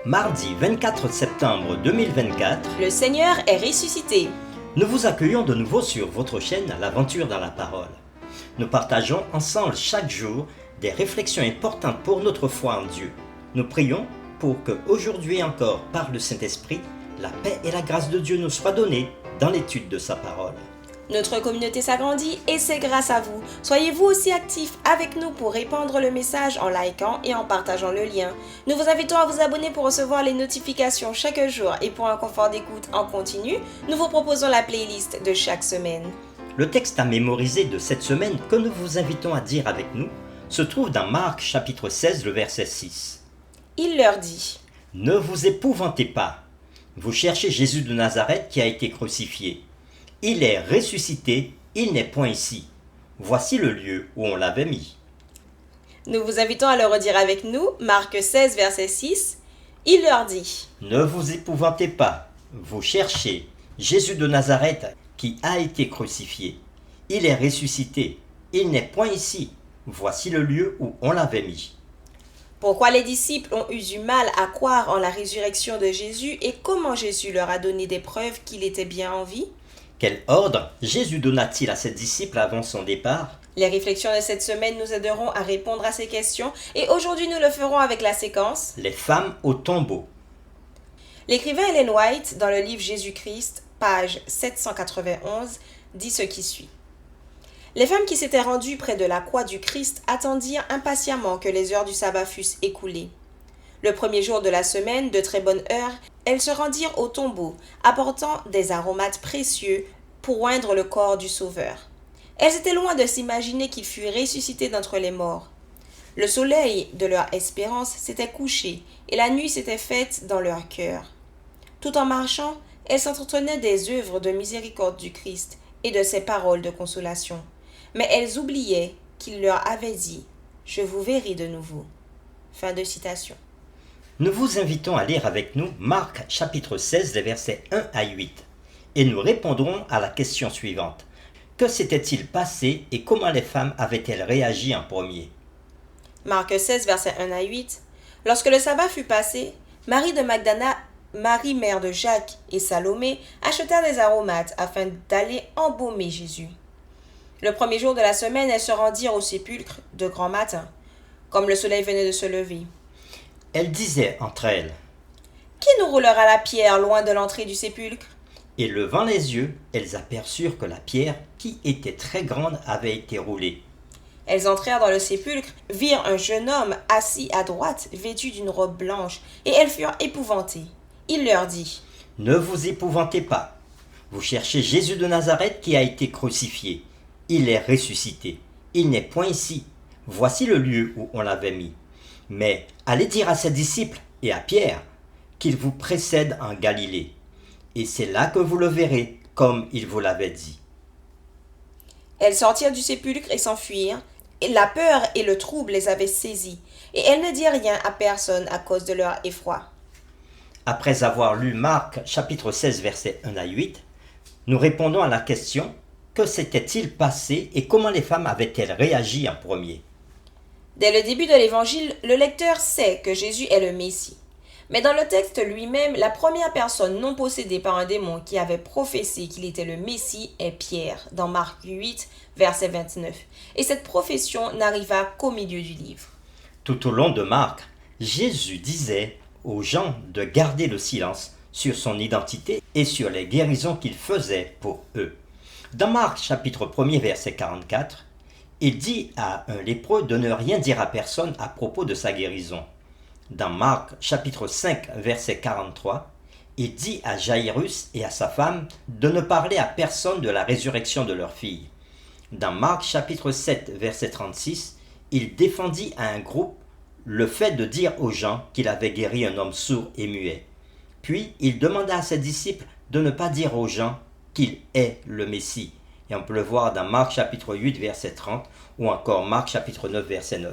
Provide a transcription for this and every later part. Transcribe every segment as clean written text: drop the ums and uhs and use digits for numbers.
Mardi 24 septembre 2024, Le Seigneur est ressuscité. nous vous accueillons de nouveau sur votre chaîne L'Aventure dans la Parole. Nous partageons ensemble chaque jour des réflexions importantes pour notre foi en Dieu. Nous prions pour que aujourd'hui encore, par le Saint-Esprit, la paix et la grâce de Dieu nous soient données dans l'étude de sa parole. Notre communauté s'agrandit et c'est grâce à vous. Soyez vous aussi actifs avec nous pour répandre le message en likant et en partageant le lien. Nous vous invitons à vous abonner pour recevoir les notifications chaque jour et pour un confort d'écoute en continu, nous vous proposons la playlist de chaque semaine. Le texte à mémoriser de cette semaine que nous vous invitons à dire avec nous se trouve dans Marc chapitre 16, le verset 6. Il leur dit: Ne vous épouvantez pas. Vous cherchez Jésus de Nazareth qui a été crucifié. Il est ressuscité, il n'est point ici. Voici le lieu où on l'avait mis. Nous vous invitons à le redire avec nous, Marc 16, verset 6. Il leur dit: Ne vous épouvantez pas. Vous cherchez Jésus de Nazareth qui a été crucifié. Il est ressuscité, il n'est point ici. Voici le lieu où on l'avait mis. Pourquoi les disciples ont eu du mal à croire en la résurrection de Jésus et comment Jésus leur a donné des preuves qu'il était bien en vie? Quel ordre Jésus donna-t-il à ses disciples avant son départ? Les réflexions de cette semaine nous aideront à répondre à ces questions et aujourd'hui nous le ferons avec la séquence. Les femmes au tombeau. L'écrivain Ellen White, dans le livre Jésus-Christ, page 791, dit ce qui suit. Les femmes qui s'étaient rendues près de la croix du Christ attendirent impatiemment que les heures du sabbat fussent écoulées. Le premier jour de la semaine, de très bonne heure, elles se rendirent au tombeau, apportant des aromates précieux pour oindre le corps du Sauveur. Elles étaient loin de s'imaginer qu'il fût ressuscité d'entre les morts. Le soleil de leur espérance s'était couché et la nuit s'était faite dans leur cœur. Tout en marchant, elles s'entretenaient des œuvres de miséricorde du Christ et de ses paroles de consolation. Mais elles oubliaient qu'il leur avait dit « Je vous verrai de nouveau ». Fin de citation. Nous vous invitons à lire avec nous Marc chapitre 16, les versets 1 à 8. Et nous répondrons à la question suivante. Que s'était-il passé et comment les femmes avaient-elles réagi en premier? Marc 16, versets 1 à 8. Lorsque le sabbat fut passé, Marie de Magdala, Marie mère de Jacques et Salomé achetèrent des aromates afin d'aller embaumer Jésus. Le premier jour de la semaine, elles se rendirent au sépulcre de grand matin, comme le soleil venait de se lever. Elles disaient entre elles, Qui nous roulera la pierre loin de l'entrée du sépulcre? et levant les yeux, elles aperçurent que la pierre, qui était très grande, avait été roulée. Elles entrèrent dans le sépulcre, virent un jeune homme assis à droite, vêtu d'une robe blanche, et elles furent épouvantées. Il leur dit: Ne vous épouvantez pas. Vous cherchez Jésus de Nazareth qui a été crucifié. Il est ressuscité. Il n'est point ici. Voici le lieu où on l'avait mis. Mais allez dire à ses disciples et à Pierre qu'il vous précède en Galilée. Et c'est là que vous le verrez, comme il vous l'avait dit. Elles sortirent du sépulcre et s'enfuirent, et la peur et le trouble les avaient saisies, et elles ne dirent rien à personne à cause de leur effroi. Après avoir lu Marc chapitre 16 versets 1 à 8, nous répondons à la question: que s'était-il passé et comment les femmes avaient-elles réagi en premier? Dès le début de l'évangile, le lecteur sait que Jésus est le Messie. Mais dans le texte lui-même, la première personne non possédée par un démon qui avait professé qu'il était le Messie est Pierre, dans Marc 8, verset 29. Et cette profession n'arriva qu'au milieu du livre. Tout au long de Marc, Jésus disait aux gens de garder le silence sur son identité et sur les guérisons qu'il faisait pour eux. Dans Marc chapitre 1 verset 44, il dit à un lépreux de ne rien dire à personne à propos de sa guérison. Dans Marc chapitre 5 verset 43, il dit à Jairus et à sa femme de ne parler à personne de la résurrection de leur fille. Dans Marc chapitre 7 verset 36, il défendit à un groupe le fait de dire aux gens qu'il avait guéri un homme sourd et muet. Puis il demanda à ses disciples de ne pas dire aux gens qu'il est le Messie. Et on peut le voir dans Marc chapitre 8 verset 30 ou encore Marc chapitre 9 verset 9.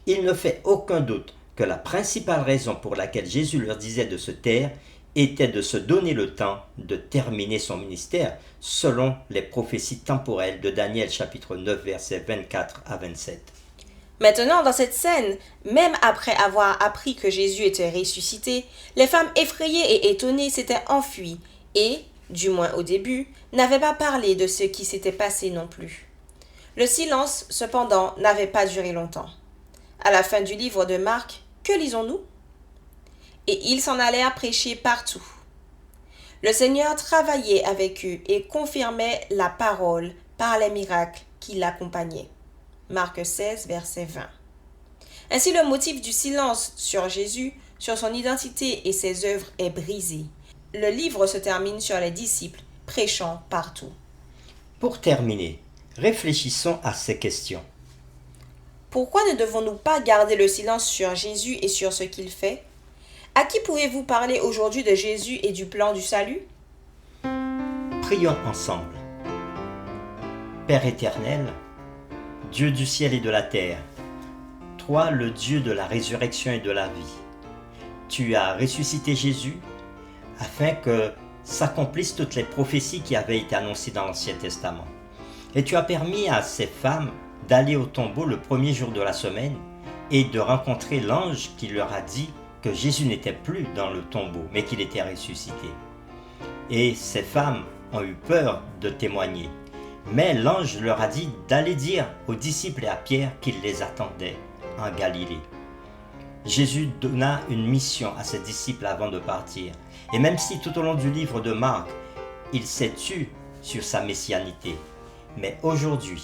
Il ne fait aucun doute que la principale raison pour laquelle Jésus leur disait de se taire était de se donner le temps de terminer son ministère selon les prophéties temporelles de Daniel chapitre 9 versets 24 à 27. Maintenant, dans cette scène, même après avoir appris que Jésus était ressuscité, les femmes effrayées et étonnées s'étaient enfuies et, du moins au début, n'avaient pas parlé de ce qui s'était passé non plus. Le silence, cependant, n'avait pas duré longtemps. À la fin du livre de Marc, que lisons-nous? Et ils s'en allèrent prêcher partout. Le Seigneur travaillait avec eux et confirmait la parole par les miracles qui l'accompagnaient. Marc 16, verset 20. Ainsi, le motif du silence sur Jésus, sur son identité et ses œuvres est brisé. Le livre se termine sur les disciples prêchant partout. Pour terminer, réfléchissons à ces questions. Pourquoi ne devons-nous pas garder le silence sur Jésus et sur ce qu'il fait? À qui pouvez-vous parler aujourd'hui de Jésus et du plan du salut? Prions ensemble. Père éternel, Dieu du ciel et de la terre, toi le Dieu de la résurrection et de la vie, tu as ressuscité Jésus afin que s'accomplissent toutes les prophéties qui avaient été annoncées dans l'Ancien Testament. Et tu as permis à ces femmes d'aller au tombeau le premier jour de la semaine et de rencontrer l'ange qui leur a dit que Jésus n'était plus dans le tombeau, mais qu'il était ressuscité. Et ces femmes ont eu peur de témoigner. Mais l'ange leur a dit d'aller dire aux disciples et à Pierre qu'il les attendait en Galilée. Jésus donna une mission à ses disciples avant de partir. Et même si tout au long du livre de Marc, il s'est tu sur sa messianité, mais aujourd'hui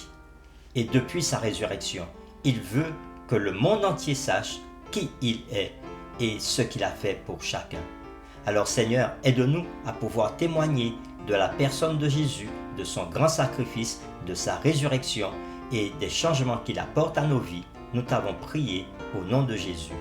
et depuis sa résurrection, il veut que le monde entier sache qui il est et ce qu'il a fait pour chacun. Alors Seigneur, aide-nous à pouvoir témoigner de la personne de Jésus, de son grand sacrifice, de sa résurrection et des changements qu'il apporte à nos vies. Nous t'avons prié au nom de Jésus.